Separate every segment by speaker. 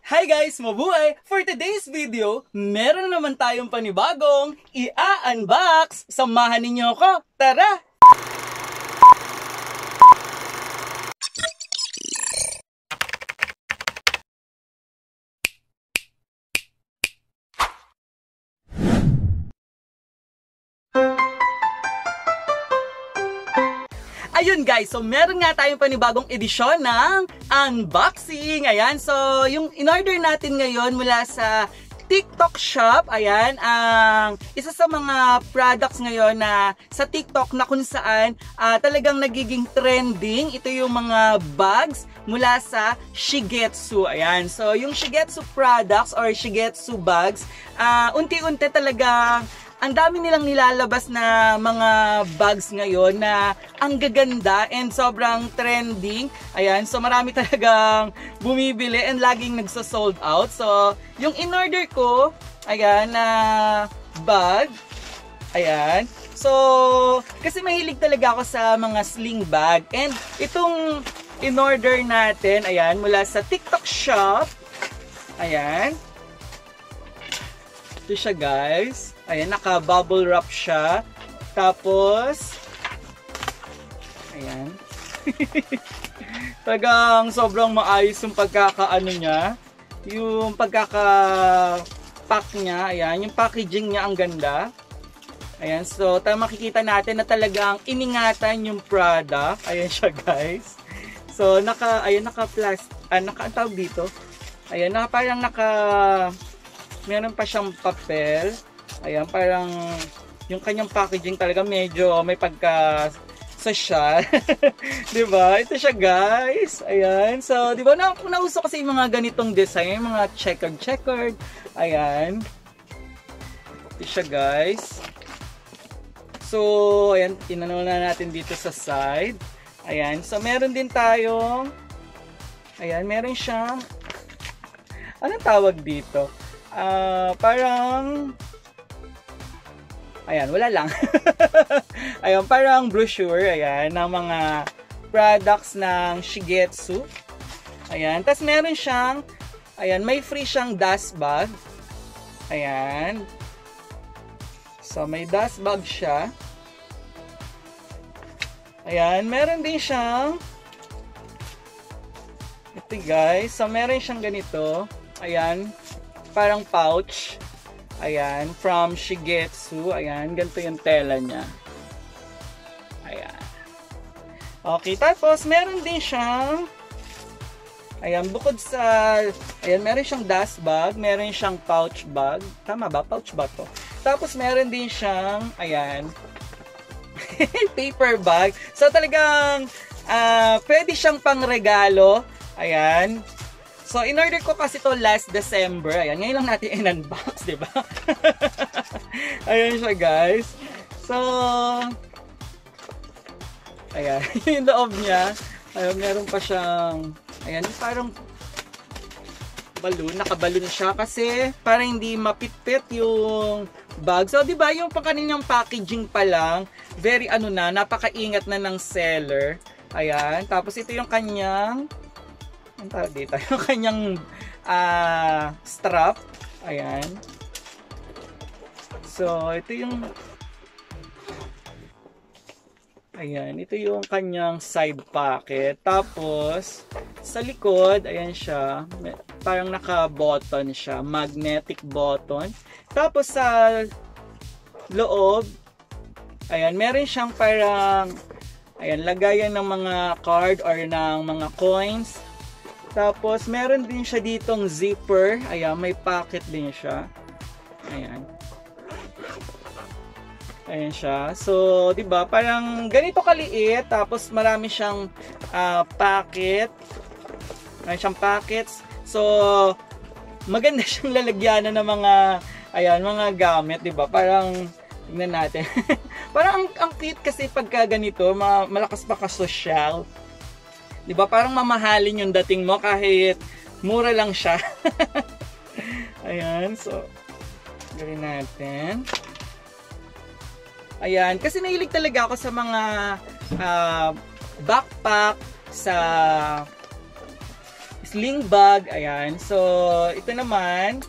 Speaker 1: Hi guys! Mabuhay! For today's video, meron naman tayong panibagong i-unbox. Samahan ninyo ako! Tara! Ayun guys, so meron nga tayong panibagong edisyon ng unboxing. Ayan, so yung in-order natin ngayon mula sa TikTok shop, ayan, ang isa sa mga products ngayon na sa TikTok na kung saan talagang nagiging trending. Ito yung mga bags mula sa Shigetsu. Ayan, so yung Shigetsu products or Shigetsu bags, unti-unti talaga ang dami nilang nilalabas na mga bags ngayon na ang gaganda and sobrang trending. Ayan, so marami talagang bumibili and laging nagso-sold out. So, yung in-order ko, ayan, na bag. Ayan. So, kasi mahilig talaga ako sa mga sling bag. And itong in-order natin, ayan, mula sa TikTok shop. Ayan. Ito siya guys. Ayan, naka-bubble wrap siya. Tapos, ayan. Talagang sobrang maayos yung pagkakaano niya. Yung pagkaka-pack niya. Ayan, yung packaging niya ang ganda. Ayan, so makikita natin na talagang iningatan yung product. Ayan siya guys. So, naka-tawag dito. Ayan, meron pa siyang papel. Ayan, parang yung kanyang packaging talaga medyo may pagka-social. Diba? Ito siya guys. Ayan. So, diba? Nauso kasi yung mga ganitong design. Mga checkered. Ayan. Ito siya guys. So, ayan. Tinanong na natin dito sa side. Ayan. So, meron din tayong ayan. Meron siyang anong tawag dito? Parang ayan, wala lang. Ayan, parang brochure, ayan, ng mga products ng Shigetsu. Ayan, tapos meron siyang, ayan, may free siyang dust bag. Ayan. So, may dust bag siya. Ayan, meron din siyang, ito guys, so meron siyang ganito. Ayan, parang pouch. Ayan, from Shigetsu. Ayan, ganito yung tela niya. Ayan. Okay, tapos meron din siyang ayan, bukod sa ayan, meron siyang dust bag, meron siyang pouch bag. Tama ba? Pouch ba to? Tapos meron din siyang ayan, paper bag. So talagang pwede siyang pangregalo. Ayan. So, in-order ko kasi to last December. Ayan, ngayon lang natin in-unbox, diba? Ayan siya, guys. So, ayan, yung loob niya. Ayan, meron pa siyang, ayan, parang balloon. Nakaballoon siya kasi para hindi mapitpit yung bag. So, diba, yung kanilang packaging pa lang, very napakaingat na ng seller. Ayan, tapos ito yung kanyang ang tawag dito, yung kanyang strap. Ayan. So, ito yung ayan, ito yung kanyang side pocket. Tapos, sa likod, ayan siya. Parang naka-button siya. Magnetic button. Tapos, sa loob, ayan, meron siyang parang ayan, lagayan ng mga card or ng mga coins. Tapos, meron din siya ditong zipper. Ayan, may pocket din siya. Ayan. Ayan siya. So, diba, parang ganito kaliit. Tapos, marami siyang pocket. Marami siyang pockets. So, maganda siyang lalagyanan ng mga, ayan, mga gamit, diba? Parang, tignan natin. Parang ang cute kasi pagka ganito, malakas pa ka-social. Diba? Parang mamahalin yung dating mo kahit mura lang siya. Ayan. So, gawin natin. Ayan. Kasi nahilig talaga ako sa mga backpack, sa sling bag. Ayan. So, ito naman.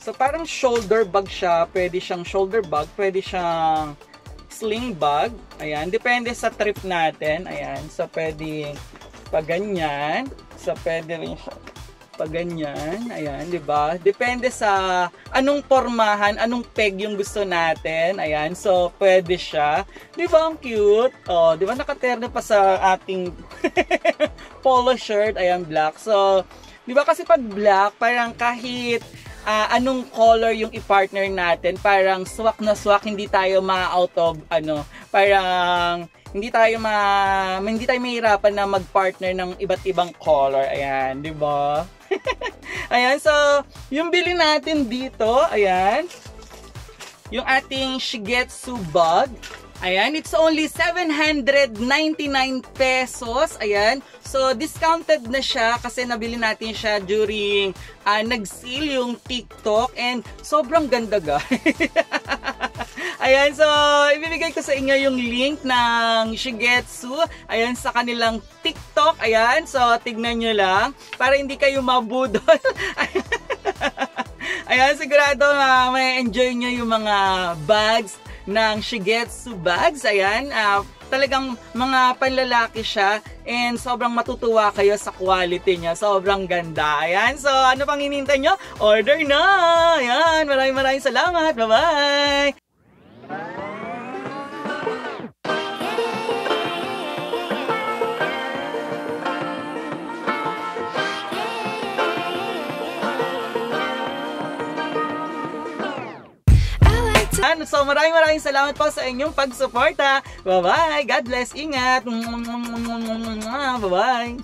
Speaker 1: So, parang shoulder bag siya. Pwede siyang shoulder bag. Pwede siyang sling bag. Ayan. Depende sa trip natin. Ayan. So, pwede pag ganyan. So, pwede rin siya pag ganyan. Ayan, di ba? Depende sa anong pormahan, anong peg yung gusto natin. Ayan, so pwede siya. Di ba ang cute? Oh, di ba nakaterne pa sa ating polo shirt. Ayan, black. So, di ba kasi pag black, parang kahit anong color yung i-partner natin, parang swak na swak, hindi tayo ma-out of, parang hindi tayo mahirapan na mag-partner ng iba't ibang color. Ayan, di ba? Ayan, so, yung bili natin dito, ayan, yung ating Shigetsu bag. Ayan, it's only 799 pesos. Ayan, so discounted na siya kasi nabili natin siya during nag-sale yung TikTok and sobrang ganda guys. Ayan, so ibibigay ko sa inyo yung link ng Shigetsu. Ayan, sa kanilang TikTok. Ayan, so tignan nyo lang para hindi kayo mabudol. Ayan, sigurado may enjoy nyo yung mga bags ng Shigetsu bags. Ayan, talagang mga panlalaki siya and sobrang matutuwa kayo sa quality niya. Sobrang ganda. Ayan, so ano pang hinihintay nyo? Order na! Ayan, maraming salamat. Bye-bye! So maraming salamat po sa inyong pagsuporta. Bye-bye. God bless. Ingat. Bye-bye.